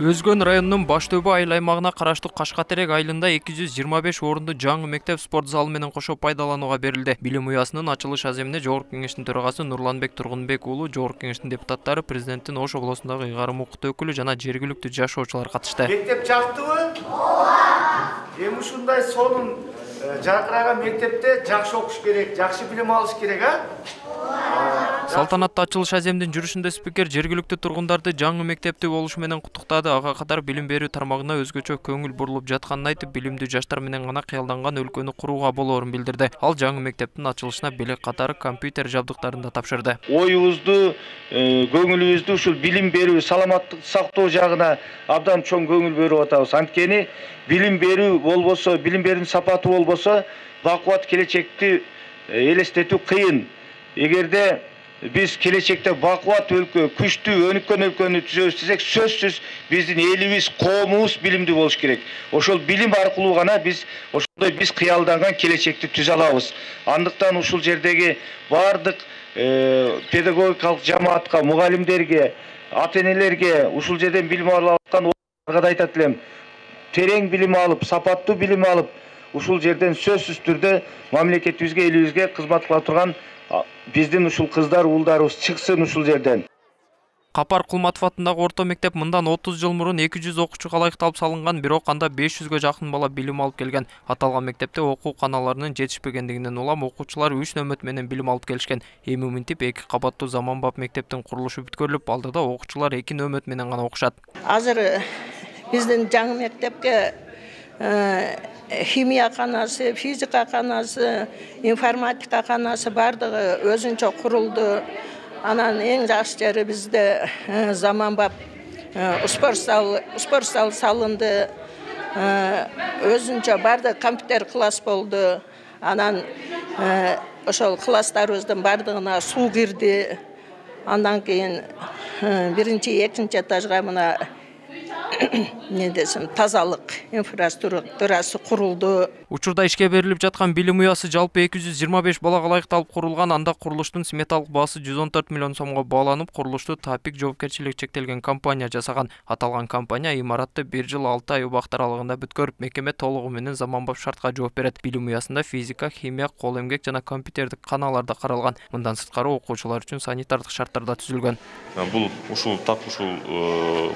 Өзгөн районунун Баштөбө айыл аймагына караштуу Кашкатерек айылында 225 орунду жаңы мектеп спорт залы менен кошо пайдаланууга берилди. Билим уясынын ачылыш аземине Жогорку Кеңештин төрагасы Нурланбек Тургунбек уулу, Жогорку Кеңештин депутаттары, президенттин Ош облусундагы ыйгарым укук өкүлү жана жергиликтүү жашоочулар катышты. Мектеп жактыбы? Эми ушундай сонун жаркыраган мектепте жакшы окуш керек, жакшы билим алыш керек, Салтанатты ачылыш аземдин жүрүшүндө спикер жергиликтүү тургундарды жаңы мектепти болушу менен куттуктады. Ага катар билим берүү тармагына өзгөчө көңүл бурулуп жатканын айтып, билимдүү жаштар менен гана кыялданган өлкөнү курууга болоорун билдирди. Ал жаңы мектептин ачылышына белек катары компьютер жабдыктарын да тапшырды. Оюбузду, көңүлүбүздү ушул билим берүү, саламаттыкты сактоо жагына абдан чоң көңүл берип атабыз. Анткени билим берүү болбосо, билим берүүнүн сапаты болбосо, бакубат келечекти элестетүү кыйын. Эгерде biz келечекте бакубат өлкө, күчтүү, өнүккөн өлкөнү түзөбүз десек, сөзсүз биздин элибиз, коомубуз билимдүү болуш керек. Ошол билим аркылуу гана биз ошондой биз кыялданган келечекти түзө алабыз. Андыктан ушул жердеги бардык педагогикалык жамаатка, мугалимдерге, ата-энелерге, ушул жерден билим алып аткан окуучуларга да айтат элем. Терең билим алып, сапаттуу билим алып, ушул жерден сөзсүз түрдө мамлекетибизге, элибизге кызмат кыла турган биздин ушул кыздар, уулдарыбыз чыксын ушул жерден. Капар Кулматов атындагы орто мектеп мындан 30 жыл мурун 200 окуучуга ылайыкталып салынган, бирок анда 500гө жакын бала билим алып келген. Аталган мектепте окуу каналарынын жетишпегендигинен улам окуучулар 3 нөмөт менен билим алып келишкен. Эми мынтип 2 кабаттуу заманбап мектептин курулушу бүткөрүлүп, алдыда окуучулар 2 нөмөт менен гана окушат. Азыр биздин жаңы мектепке химия канасы, физика канасы, информатика канасы бардыгы өзүнчө курулду. Анан эң жакшы жери бизде заманбап спорт зал салынды. Өзүнчө бардыгы компьютер класс болду. Анан ошол класстарыбыздын бардыгына суу кирди. Андан кийин биринчи, экинчи этажга мына тазалык инфраструктурасы курулду. Учурда ишке берилип жаткан билим уясы жалпы 225 балага ылайыкталып курулган. Анда курулуштун сметалык баасы 114 миллион сомго бааланып, курулушту Тапик жоопкерчилиги чектелген компания жасаган. Аталган компания имаратты 1 жыл 6 ай убакыт аралыгында бүткөрүп, мекеме толугу менен заманбап шартка жооп берет. Билим уясында физика, химия, кол эмгек жана компьютердик каналар да каралган. Мындан сырткары окуучулар үчүн санитардык шарттар да түзүлгөн. Бул ушул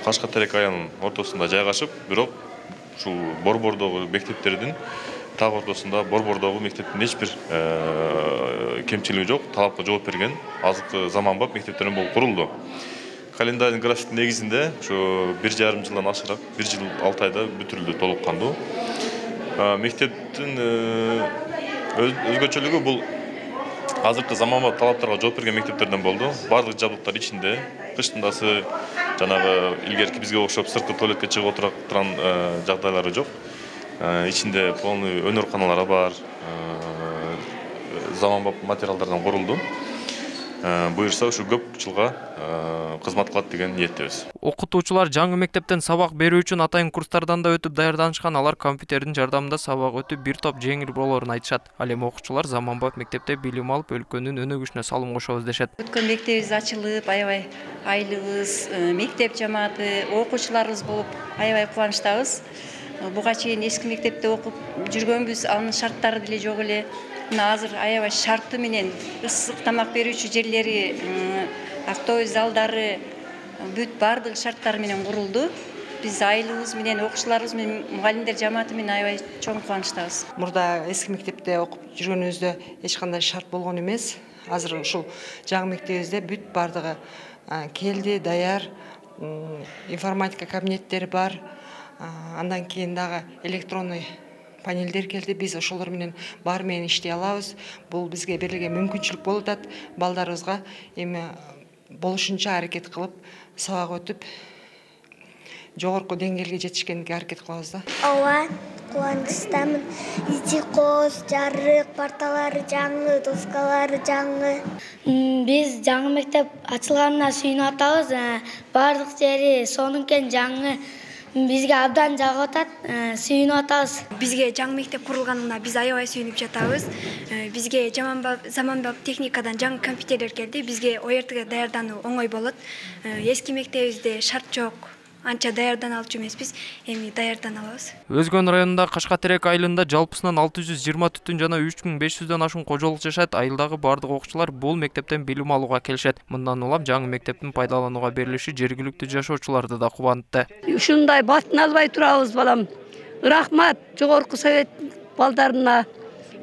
Кашкатерек айылынын ортосунда жайгашып, бирок ушул борбордогу мектептердин так ортосунда борбордогу мектептин эч бир кемчилиги жок, талапка жооп берген азыркы заманбап мектептерден болуп курулду. Календардын графиктин негизинде ошо 1,5 жылдан ашыраак, 1 жыл 6 айда бүтүрүлдү толук кандуу. Мектептин өзгөчөлүгү бул азыркы заманбап талаптарга жооп берген мектептерден болду. Бардык жабдыктар ичинде, кыштындасы жанагы илгерки бизге окшоп сырткы туалетке чыгып отура турган жагдайлары жок. Ичинде полный өнөр каналары бар, заманбап материалдардан курулду. Буюрса ушу көп жылга кызмат кылат деген ниеттебиз. Окутуучулар жаңы мектептен сабак берүү үчүн атайын курстардан да өтүп даярданышкан. Алар компьютердин жардамында сабак өтүп, бир топ жеңил болоорун айтышат. Ал эми окуучулар заманбап мектепте билим алып, өлкөнүн өнүгүшүнө салым кошобуз дешет. Бүткөн мектебибиз ачылып, аябай айылыбыз, мектеп жамааты, окуучуларыбыз болуп аябай кубанычтабыз. Буга чейин эски мектепте окуп жүргөнбүз, анын шарттары деле жок эле. Мына азыр аябай шарты менен ысык тамак берүүчү жерлери, автобус залдары бүт бардык шарттар менен курулду. Биз айылыбыз менен, окуучуларыбыз менен, мугалимдер жамааты менен аябай чоң кубанычтабыз. Мурда эски мектепте окуп жүргөнүбүздө эч кандай шарт болгон эмес. Азыр ушул жаңы мектебибизде бүт бардыгы келди, даяр, информатика кабинеттери бар. Андан кийин дагы электронный панелдер келди. Биз ошолор менен баары менен иштей алабыз. Бул бизге берилген мүмкүнчүлүк болуп атат. Балдарыбызга эми болушунча аракет кылып, сабак өтүп, жогорку деңгээлге жетишкенге аракет кылабыз да. Ооба, кубанычтамын. Ичи коз, жарык, парталары жаңы, доскалары жаңы. Биз жаңы мектеп ачылганына сүйүнүп атабыз. Бардык жери сонункен жаңы. Бизге абдан жагып атат, сүйүнүп атабыз. Бизге жаңы мектеп курулганына биз аябай сүйүнүп жатабыз. Бизге заманбап техникадан жаңы компьютерлер келди. Бизге ОРТге даярдануу оңой болот. Эски мектебибизде шарт жок. анча даярдан алчу эмеспиз, эми даярдан алабыз. Өзгөн районунда Кашкатерек айылында жалпысынан 620 түтүн жана 3500дөн ашуун кожолук жашайт. Айылдагы бардык окуучулар бул мектептен билим алууга келишет. Мындан улам жаңы мектептин пайдаланууга берилиши жергиликтүү жашоочуларды да кубантты. Ушундай батын албай турабыз балам. Рахмат жогорку совет балдарына,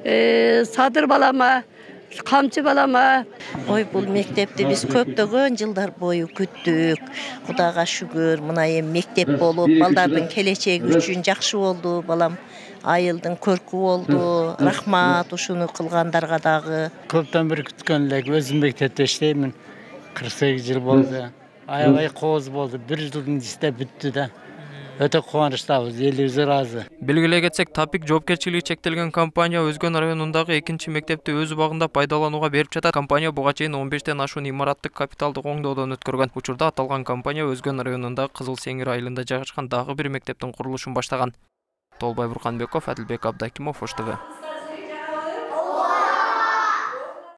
Садыр балама, Камчы балама. Ой, бул мектепти биз көптөгөн жылдар бою күттүк. Кудайга шүгүр, мына эми мектеп болуп, балдардын келечеги үчүн жакшы болду, балам. Айылдын көркү болду. Рахмат ушуну кылгандарга дагы. Көптөн бери күткөн элек, өзүм мектепте иштеймин. 48 жыл болду. Аябай кооз болду. 1 жылдын ичинде бүттү да. Өтө кубанычтабыз, элибиз ыраазы. Белгилей кетсек, Тапик жоопкерчилиги чектелген компания Өзгөн районундагы экинчи мектепти өз убагында пайдаланууга берип жатат. Компания буга чейин 15тен ашуун имараттык капиталдык оңдоодон өткөргөн. Учурда аталган компания Өзгөн районундагы Кызыл Сеңир айылында жайгашкан дагы бир мектептин курулушун баштаган. Толбай Бурканбеков, Адилбек Абдакимов, Ош ТВ.